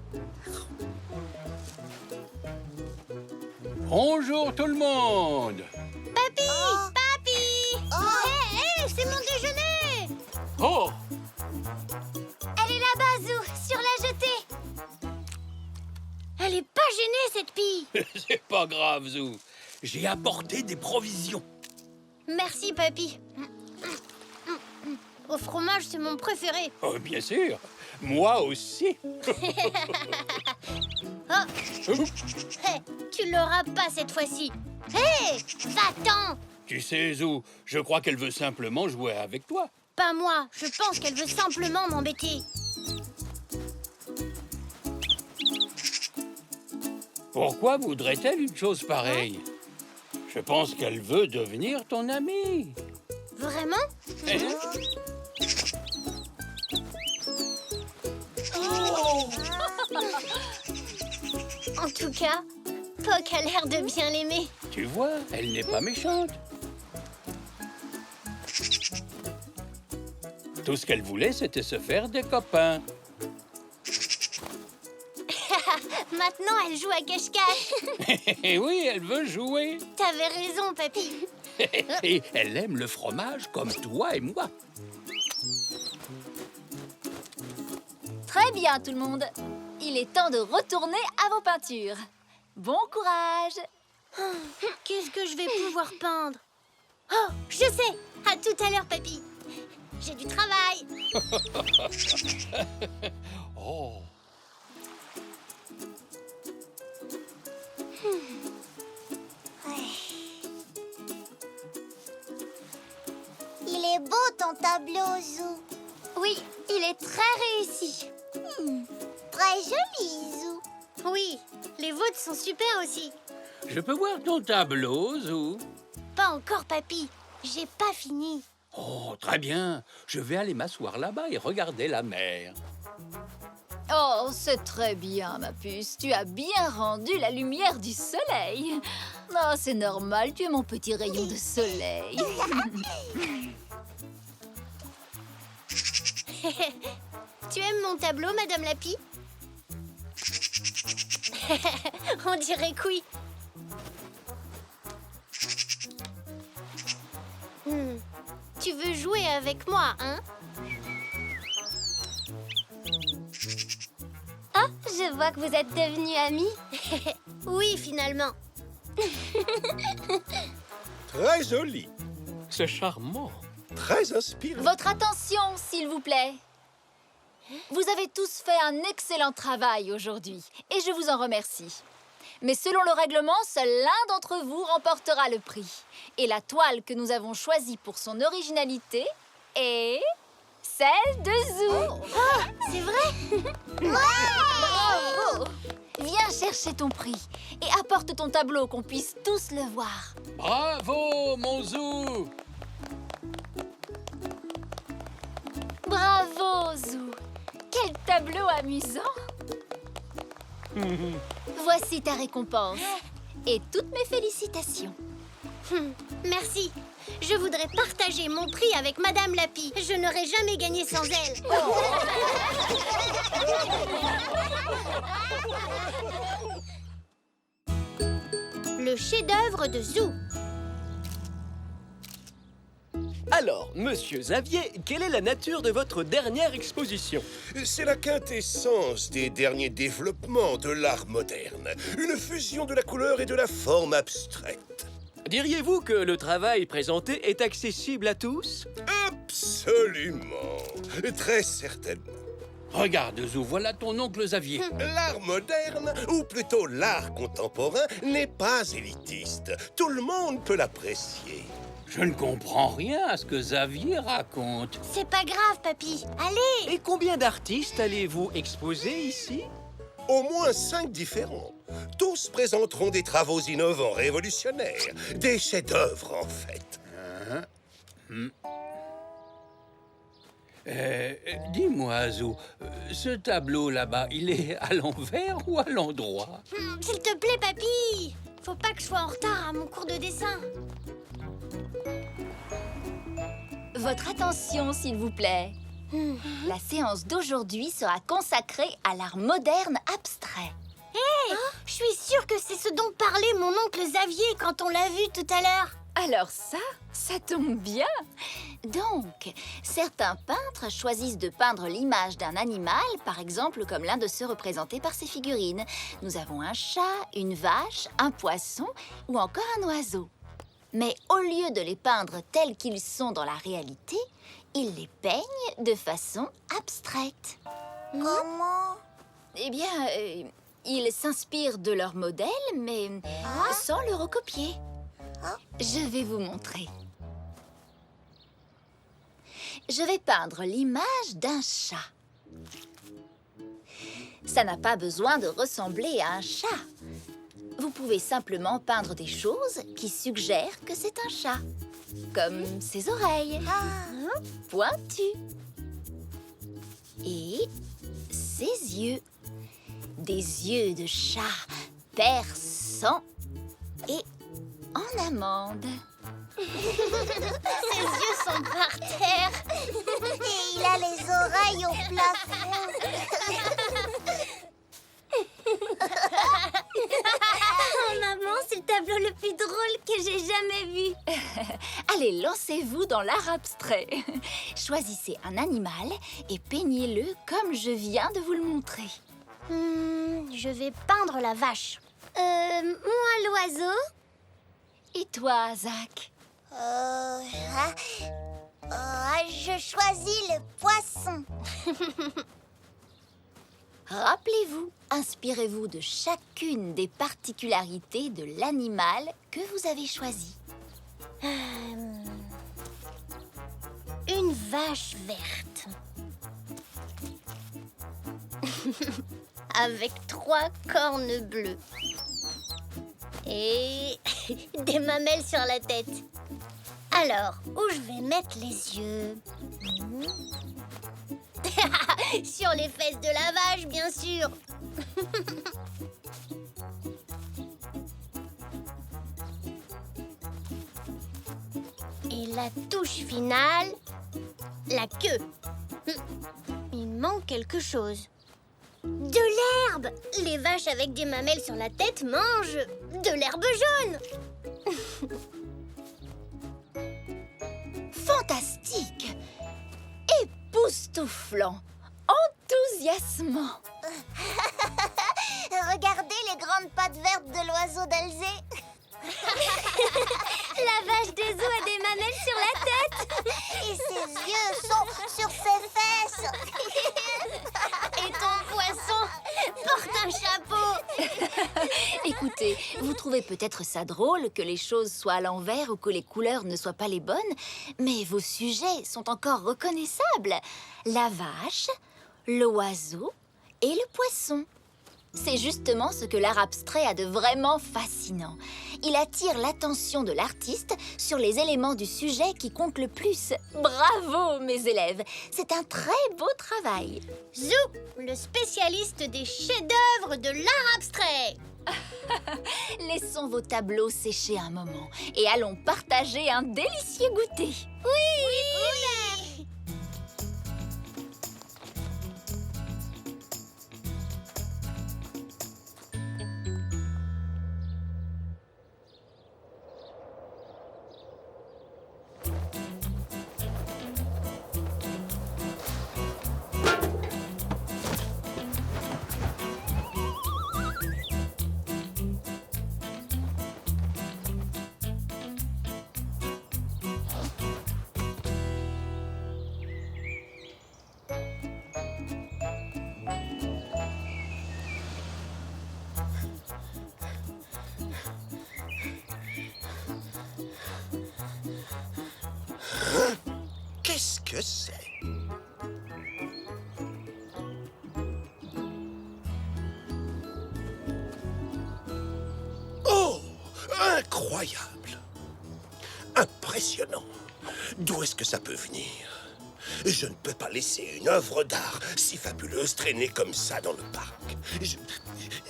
Bonjour tout le monde. Papy! Papy! Hé, c'est mon déjeuner! Oh, Elle est là-bas, Zou, sur la jetée. Elle est pas gênée, cette pie! c'est pas grave, Zou. J'ai apporté des provisions. Merci, papy. Au fromage, c'est mon préféré. Oh, bien sûr. Moi aussi. Hé, tu l'auras pas cette fois-ci. Hé, va-t'en! Tu sais, Zou, je crois qu'elle veut simplement jouer avec toi. Pas moi, je pense qu'elle veut simplement m'embêter. Pourquoi voudrait-elle une chose pareille? Je pense qu'elle veut devenir ton amie. Vraiment? Hein? En tout cas, Poc a l'air de bien l'aimer. Tu vois, elle n'est pas méchante. Tout ce qu'elle voulait, c'était se faire des copains. Maintenant, elle joue à cache-cache. Et oui, elle veut jouer. T'avais raison, papy. Et elle aime le fromage comme toi et moi. Très bien, tout le monde. Il est temps de retourner à vos peintures. Bon courage. Qu'est-ce que je vais pouvoir peindre? Oh, je sais! À tout à l'heure, papy. J'ai du travail. Oh. Il est beau, ton tableau, Zou. Oui, il est très réussi. Très joli, Zou. Oui, les vôtres sont super aussi. Je peux voir ton tableau, Zou? Pas encore, papy. J'ai pas fini. Oh, très bien. Je vais aller m'asseoir là-bas et regarder la mer. Oh, c'est très bien, ma puce. Tu as bien rendu la lumière du soleil. Oh, c'est normal, tu es mon petit rayon de soleil. Tu aimes mon tableau, Madame Lapi? On dirait que oui. Tu veux jouer avec moi, hein? Ah, je vois que vous êtes devenus amis. Oui, finalement. Très joli. C'est charmant. Très inspirant. Votre attention, s'il vous plaît. Vous avez tous fait un excellent travail aujourd'hui et je vous en remercie. Mais selon le règlement, seul l'un d'entre vous remportera le prix. Et la toile que nous avons choisie pour son originalité est celle de Zou. C'est vrai? Bravo! Viens chercher ton prix et apporte ton tableau qu'on puisse tous le voir. Bravo, mon Zou! Bravo, Zou! Quel tableau amusant! Voici ta récompense et toutes mes félicitations. Merci. Je voudrais partager mon prix avec Madame Lapi. Je n'aurais jamais gagné sans elle. chefs-d'œuvre de Zou. Alors, monsieur Xavier, quelle est la nature de votre dernière exposition? C'est la quintessence des derniers développements de l'art moderne. Une fusion de la couleur et de la forme abstraite. Diriez-vous que le travail présenté est accessible à tous? Absolument. Très certainement. Regarde, Zou, voilà ton oncle Xavier. L'art moderne, ou plutôt l'art contemporain, n'est pas élitiste. Tout le monde peut l'apprécier. Je ne comprends rien à ce que Xavier raconte. C'est pas grave, papy. Allez! Et combien d'artistes allez-vous exposer ici? Au moins 5 différents. Tous présenteront des travaux innovants, révolutionnaires. Des chefs-d'œuvre, en fait. Dis-moi, Zou, ce tableau là-bas, il est à l'envers ou à l'endroit? S'il te plaît, papy! Faut pas que je sois en retard à mon cours de dessin. Votre attention, s'il vous plaît. La séance d'aujourd'hui sera consacrée à l'art moderne abstrait. Je suis sûre que c'est ce dont parlait mon oncle Xavier quand on l'a vu tout à l'heure. Alors ça tombe bien. Donc, certains peintres choisissent de peindre l'image d'un animal, par exemple comme l'un de ceux représentés par ces figurines. Nous avons un chat, une vache, un poisson ou encore un oiseau. Mais au lieu de les peindre tels qu'ils sont dans la réalité, ils les peignent de façon abstraite. Comment? Eh bien, ils s'inspirent de leur modèle, mais sans le recopier. Je vais vous montrer. Je vais peindre l'image d'un chat. Ça n'a pas besoin de ressembler à un chat. Vous pouvez simplement peindre des choses qui suggèrent que c'est un chat. Comme ses oreilles, pointues. Et ses yeux. Des yeux de chat perçants et en amande. Ses yeux sont par terre. Et il a les oreilles au plafond. Oh maman, c'est le tableau le plus drôle que j'ai jamais vu. Allez, lancez-vous dans l'art abstrait. Choisissez un animal et peignez-le comme je viens de vous le montrer. Je vais peindre la vache. Moi l'oiseau. Et toi, Zach? Je choisis le poisson. Rappelez-vous, inspirez-vous de chacune des particularités de l'animal que vous avez choisi. Une vache verte. Avec 3 cornes bleues. Et des mamelles sur la tête. Alors, où je vais mettre les yeux? Sur les fesses de la vache, bien sûr. Et la touche finale, la queue. Il manque quelque chose. De l'herbe! Les vaches avec des mamelles sur la tête mangent de l'herbe jaune. Fantastique! Époustouflant! Enthousiasmant! Regardez les grandes pattes vertes de l'oiseau d'Alzé. La vache des eaux a des mamelles sur la tête. Et ses yeux sont sur ses fesses. Et ton poisson porte un chapeau. Écoutez, vous trouvez peut-être ça drôle que les choses soient à l'envers ou que les couleurs ne soient pas les bonnes, mais vos sujets sont encore reconnaissables. La vache, l'oiseau et le poisson. C'est justement ce que l'art abstrait a de vraiment fascinant. Il attire l'attention de l'artiste sur les éléments du sujet qui comptent le plus. Bravo, mes élèves! C'est un très beau travail. Zou, le spécialiste des chefs-d'œuvre de l'art abstrait. Laissons vos tableaux sécher un moment et allons partager un délicieux goûter. Oui! Qu'est-ce que c'est? Oh! Incroyable! Impressionnant! D'où est-ce que ça peut venir? Je ne peux pas laisser une œuvre d'art si fabuleuse traîner comme ça dans le parc.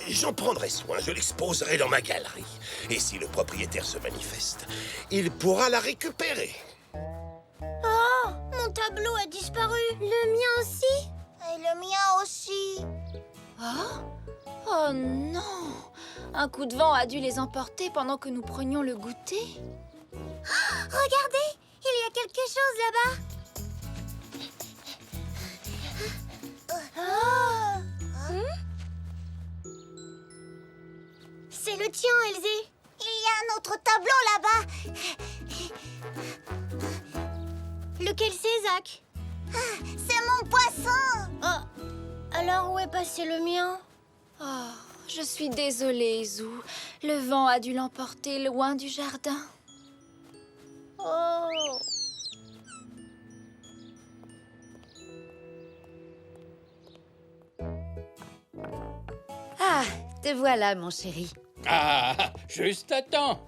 J'en prendrai soin, je l'exposerai dans ma galerie. Et si le propriétaire se manifeste, il pourra la récupérer. Oh, mon tableau a disparu. Le mien aussi? Et le mien aussi. Oh non! Un coup de vent a dû les emporter pendant que nous prenions le goûter. Regardez, il y a quelque chose là-bas. C'est le tien, Elzé. Il y a un autre tableau là-bas. Lequel c'est, Zach? C'est mon poisson. Oh, alors où est passé le mien? Oh, je suis désolée, Zou. Le vent a dû l'emporter loin du jardin. Oh. Ah, te voilà, mon chéri. Ah, juste à temps.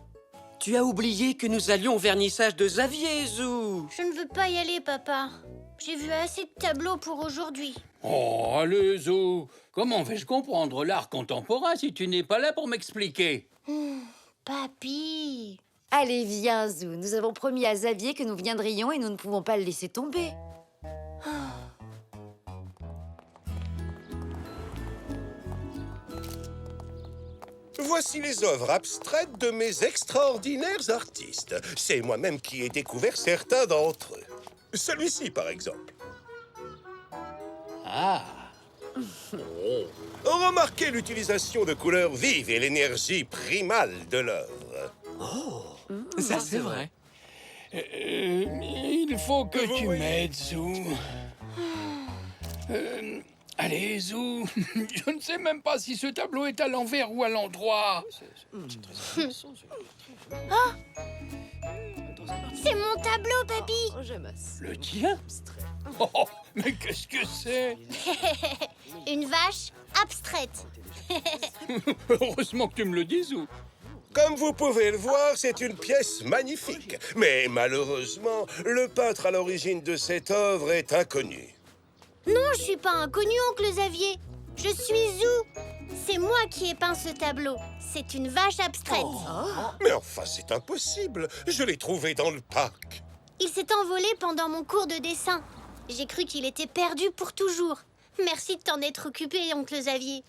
Tu as oublié que nous allions au vernissage de Xavier, Zou. Je ne veux pas y aller, papa. J'ai vu assez de tableaux pour aujourd'hui. Oh, allez, Zou. Comment vais-je comprendre l'art contemporain si tu n'es pas là pour m'expliquer? Papy. Allez, viens, Zou. Nous avons promis à Xavier que nous viendrions et nous ne pouvons pas le laisser tomber. Voici les œuvres abstraites de mes extraordinaires artistes. C'est moi-même qui ai découvert certains d'entre eux. Celui-ci, par exemple. Ah, Remarquez l'utilisation de couleurs vives et l'énergie primale de l'œuvre. Ça, c'est vrai. il faut que tu m'aides, Zou. Allez, Zou. Je ne sais même pas si ce tableau est à l'envers ou à l'endroit. C'est mon tableau, papy. Le tien? Oh, mais qu'est-ce que c'est? Une vache abstraite. Heureusement que tu me le dis, Zou. Comme vous pouvez le voir, c'est une pièce magnifique. Mais malheureusement, le peintre à l'origine de cette œuvre est inconnu. Non, je suis pas inconnu, oncle Xavier. Je suis Zou. C'est moi qui ai peint ce tableau. C'est une vache abstraite. Mais enfin, c'est impossible. Je l'ai trouvé dans le parc. Il s'est envolé pendant mon cours de dessin. J'ai cru qu'il était perdu pour toujours. Merci de t'en être occupé, oncle Xavier.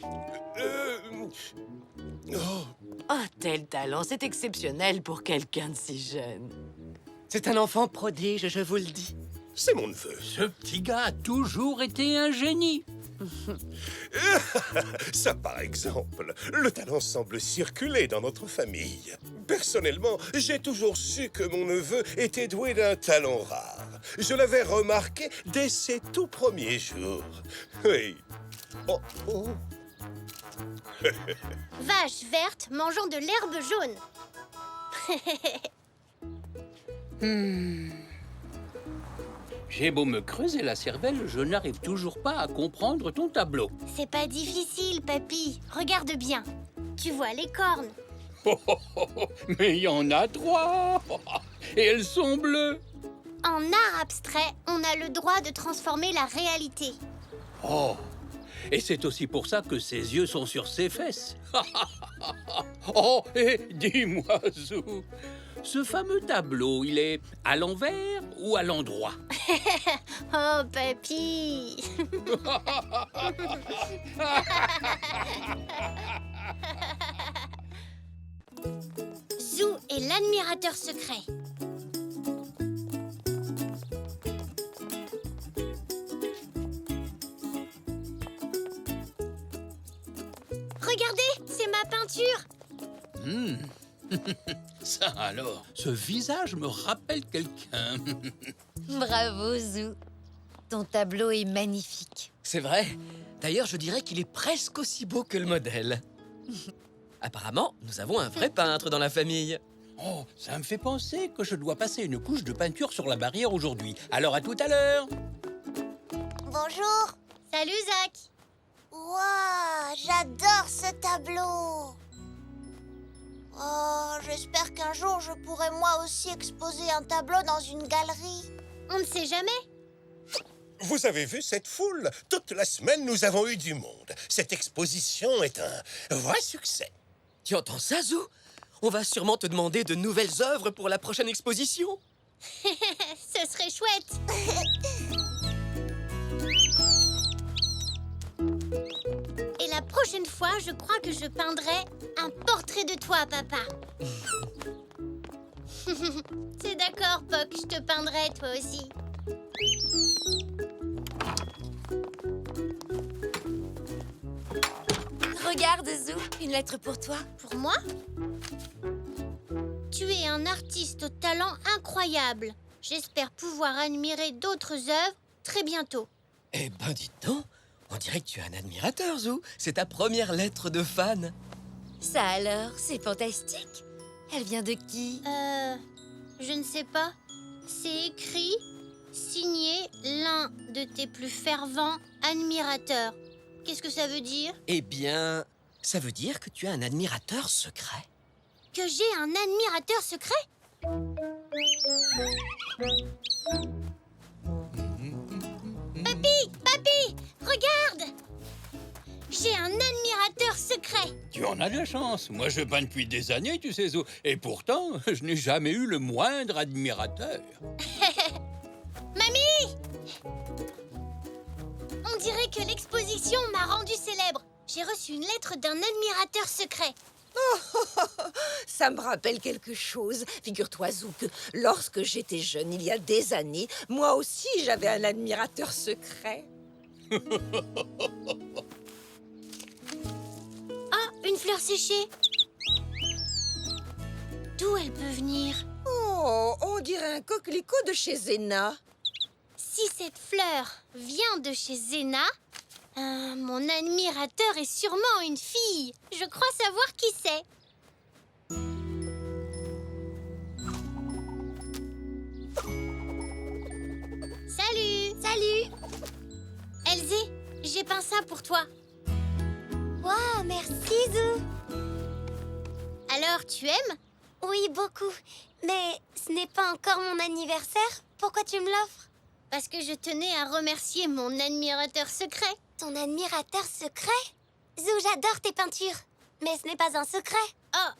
Oh, tel talent, c'est exceptionnel pour quelqu'un de si jeune. C'est un enfant prodige, je vous le dis. C'est mon neveu. Ce petit gars a toujours été un génie. Ça, par exemple, le talent semble circuler dans notre famille. Personnellement, j'ai toujours su que mon neveu était doué d'un talent rare. Je l'avais remarqué dès ses tout premiers jours. Oui. Oh, oh. Vache verte mangeant de l'herbe jaune. J'ai beau me creuser la cervelle, je n'arrive toujours pas à comprendre ton tableau. C'est pas difficile, papy. Regarde bien. Tu vois les cornes. Mais il y en a 3. Et elles sont bleues. En art abstrait, on a le droit de transformer la réalité. Oh, et c'est aussi pour ça que ses yeux sont sur ses fesses. Oh, et dis-moi, Zou, ce fameux tableau, il est à l'envers ou à l'endroit? Oh, papy. Zou est l'admirateur secret. Regardez, c'est ma peinture. Ça alors, ce visage me rappelle quelqu'un. Bravo, Zou. Ton tableau est magnifique. C'est vrai. D'ailleurs, je dirais qu'il est presque aussi beau que le modèle. Apparemment, nous avons un vrai peintre dans la famille. Oh, ça me fait penser que je dois passer une couche de peinture sur la barrière aujourd'hui. Alors à tout à l'heure. Bonjour. Salut, Zach. Waouh, j'adore ce tableau. Oh, j'espère qu'un jour je pourrai moi aussi exposer un tableau dans une galerie. On ne sait jamais. Vous avez vu cette foule? Toute la semaine, nous avons eu du monde. Cette exposition est un vrai succès. Tu entends ça, Zou? On va sûrement te demander de nouvelles œuvres pour la prochaine exposition. Ce serait chouette. Et la prochaine fois, je crois que je peindrai un portrait de toi, papa. C'est d'accord, Poc, je te peindrai toi aussi. Regarde, Zou, une lettre pour toi. Pour moi? Tu es un artiste au talent incroyable. J'espère pouvoir admirer d'autres œuvres très bientôt. Eh ben, dites donc, on dirait que tu es un admirateur, Zou. C'est ta première lettre de fan. Ça alors, c'est fantastique. Elle vient de qui? Je ne sais pas. C'est écrit, signé l'un de tes plus fervents admirateurs. Qu'est-ce que ça veut dire? Eh bien, ça veut dire que tu as un admirateur secret. Que j'ai un admirateur secret? Papy, regarde! J'ai un admirateur secret. Tu en as de la chance. Moi, je peins depuis des années, tu sais, Zou. Et pourtant, je n'ai jamais eu le moindre admirateur. Mamie! On dirait que l'exposition m'a rendu célèbre. J'ai reçu une lettre d'un admirateur secret. Ça me rappelle quelque chose. Figure-toi, Zou, que lorsque j'étais jeune, il y a des années, moi aussi, j'avais un admirateur secret. Ah, une fleur séchée. D'où elle peut venir? Oh, on dirait un coquelicot de chez Zena. Si cette fleur vient de chez Zena, mon admirateur est sûrement une fille. Je crois savoir qui c'est. Salut. Elsie, j'ai peint ça pour toi. Waouh, merci, Zou. Alors, tu aimes? Oui, beaucoup. Mais ce n'est pas encore mon anniversaire. Pourquoi tu me l'offres? Parce que je tenais à remercier mon admirateur secret. Ton admirateur secret? Zou, j'adore tes peintures. Mais ce n'est pas un secret. Oh,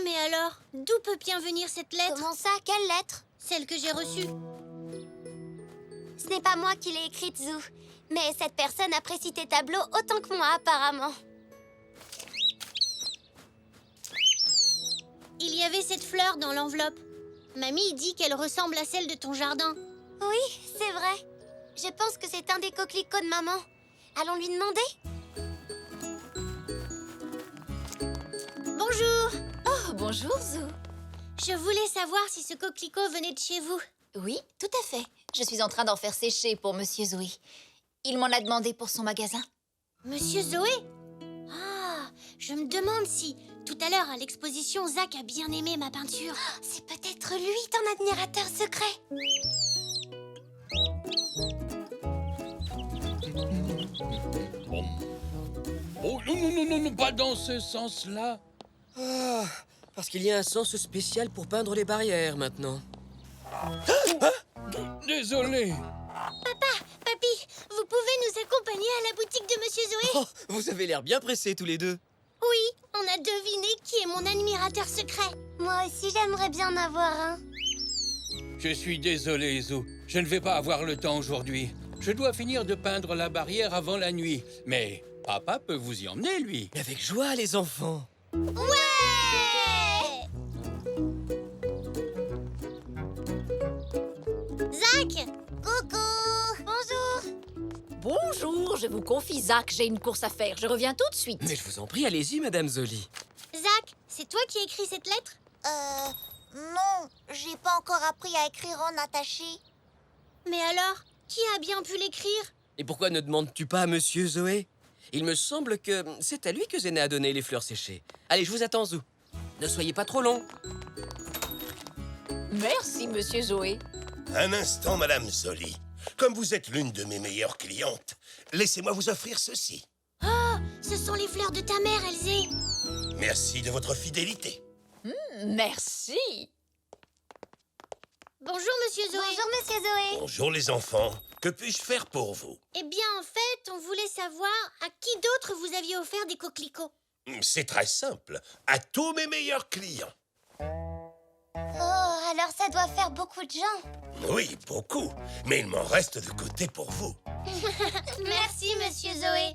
mais alors, d'où peut bien venir cette lettre? Comment ça? Quelle lettre? Celle que j'ai reçue. Ce n'est pas moi qui l'ai écrite, Zou. Mais cette personne apprécie tes tableaux autant que moi, apparemment. Il y avait cette fleur dans l'enveloppe. Mamie dit qu'elle ressemble à celle de ton jardin. Oui, c'est vrai. Je pense que c'est un des coquelicots de maman. Allons lui demander. Bonjour. Oh, bonjour, Zou. Je voulais savoir si ce coquelicot venait de chez vous. Oui, tout à fait. Je suis en train d'en faire sécher pour Monsieur Zoé. Il m'en a demandé pour son magasin. Monsieur Zoé? Ah, je me demande si, tout à l'heure à l'exposition, Zach a bien aimé ma peinture. C'est peut-être lui, ton admirateur secret. Oh, non, pas dans ce sens-là. Ah, parce qu'il y a un sens spécial pour peindre les barrières maintenant. Désolé. Papy, vous pouvez nous accompagner à la boutique de Monsieur Zoé? Oh, vous avez l'air bien pressés tous les deux. Oui, on a deviné qui est mon admirateur secret. Moi aussi, j'aimerais bien en avoir un. Je suis désolé, Zou. Je ne vais pas avoir le temps aujourd'hui. Je dois finir de peindre la barrière avant la nuit. Mais papa peut vous y emmener, lui. Avec joie, les enfants. Ouais! Zach! Coucou! Bonjour! Bonjour, je vous confie, Zach, j'ai une course à faire. Je reviens tout de suite. Mais je vous en prie, allez-y, Madame Zoli. Zach, c'est toi qui as écrit cette lettre? Non, j'ai pas encore appris à écrire en attaché. Mais alors, qui a bien pu l'écrire? Et pourquoi ne demandes-tu pas à Monsieur Zoé? Il me semble que c'est à lui que Zena a donné les fleurs séchées. Allez, je vous attends, Zou. Ne soyez pas trop long. Merci, Monsieur Zoé. Un instant, Madame Zoli. Comme vous êtes l'une de mes meilleures clientes, laissez-moi vous offrir ceci. Ce sont les fleurs de ta mère, Elzé. Merci de votre fidélité. Merci. Bonjour, Monsieur Zoé. Bonjour, Monsieur Zoé. Bonjour les enfants. Que puis-je faire pour vous? Eh bien, en fait, on voulait savoir à qui d'autre vous aviez offert des coquelicots. C'est très simple. À tous mes meilleurs clients. Oh, alors ça doit faire beaucoup de gens. Oui, beaucoup. Mais il m'en reste de côté pour vous. Merci, Monsieur Zoé.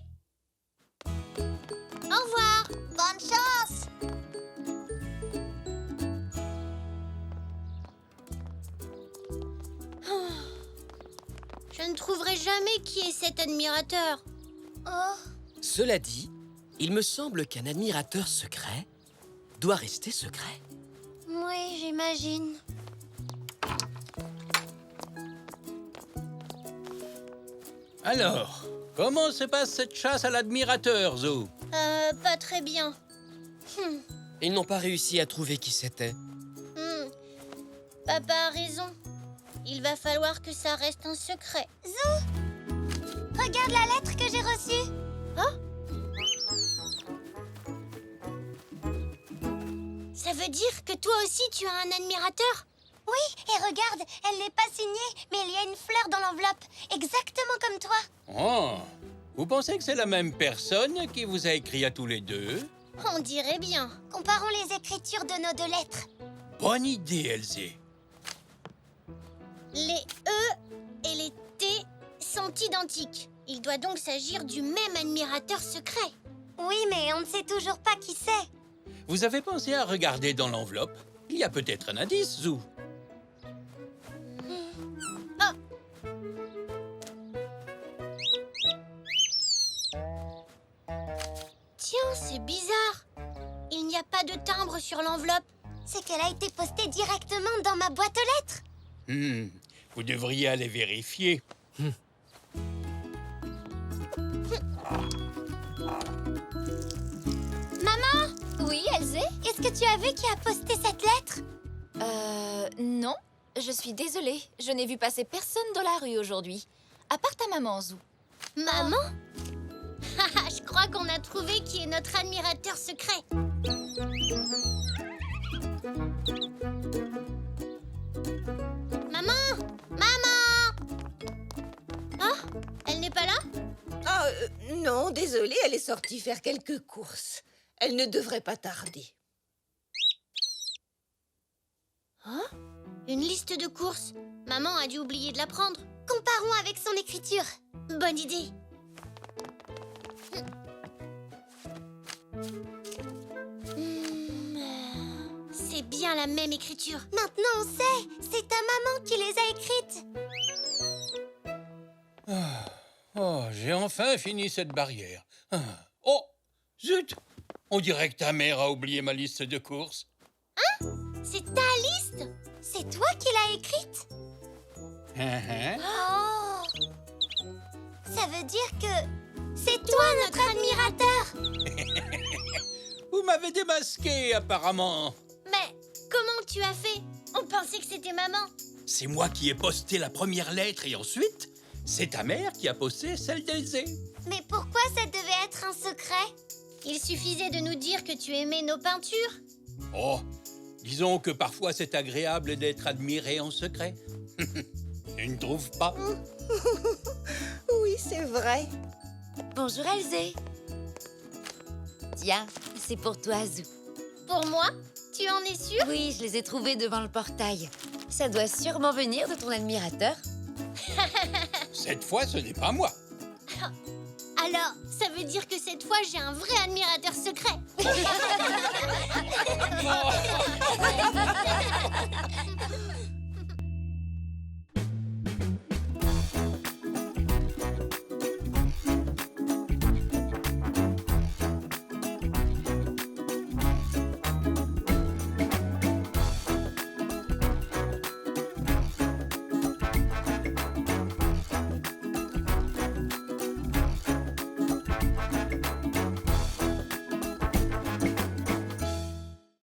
Au revoir. Bonne chance. Je ne trouverai jamais qui est cet admirateur. Oh, Cela dit, il me semble qu'un admirateur secret doit rester secret. oui, j'imagine. Alors, comment se passe cette chasse à l'admirateur, Zo? Pas très bien. Ils n'ont pas réussi à trouver qui c'était. Papa a raison. Il va falloir que ça reste un secret. Regarde la lettre que j'ai reçue. Ça veut dire que toi aussi tu as un admirateur? Oui, et regarde, elle n'est pas signée, mais il y a une fleur dans l'enveloppe, exactement comme toi. Oh, vous pensez que c'est la même personne qui vous a écrit à tous les deux? On dirait bien. Comparons les écritures de nos deux lettres. Bonne idée, Elzé. Les E et les T sont identiques. Il doit donc s'agir du même admirateur secret. Oui, mais on ne sait toujours pas qui c'est. Vous avez pensé à regarder dans l'enveloppe? Il y a peut-être un indice, Zou. Tiens, c'est bizarre. Il n'y a pas de timbre sur l'enveloppe. C'est qu'elle a été postée directement dans ma boîte aux lettres. Vous devriez aller vérifier. Maman, Oui, Elzé? est-ce que tu as vu qui a posté cette lettre? Non. Je suis désolée. Je n'ai vu passer personne dans la rue aujourd'hui. À part ta maman, Zou. Maman? Je crois qu'on a trouvé qui est notre admirateur secret. Maman! Maman! Ah, elle n'est pas là? Ah, non, désolée, elle est sortie faire quelques courses. Elle ne devrait pas tarder. Une liste de courses. Maman a dû oublier de la prendre. Comparons avec son écriture. Bonne idée. C'est bien la même écriture. Maintenant, on sait. C'est ta maman qui les a écrites. Oh, j'ai enfin fini cette barrière. Oh, zut! On dirait que ta mère a oublié ma liste de courses. C'est ta liste? C'est toi qui l'as écrite? Oh! Ça veut dire que c'est toi notre admirateur. Vous m'avez démasqué, apparemment. Mais comment tu as fait? On pensait que c'était maman. C'est moi qui ai posté la première lettre et ensuite, c'est ta mère qui a posté celle d'Elzé. Mais pourquoi ça devait être un secret? Il suffisait de nous dire que tu aimais nos peintures. Oh, disons que parfois c'est agréable d'être admiré en secret. Tu ne trouves pas? Oui, c'est vrai. Bonjour, Elzé. Tiens, c'est pour toi, Zou. Pour moi? Tu en es sûre? Oui, je les ai trouvés devant le portail. Ça doit sûrement venir de ton admirateur. Cette fois, ce n'est pas moi. Alors, ça veut dire que cette fois, j'ai un vrai admirateur secret.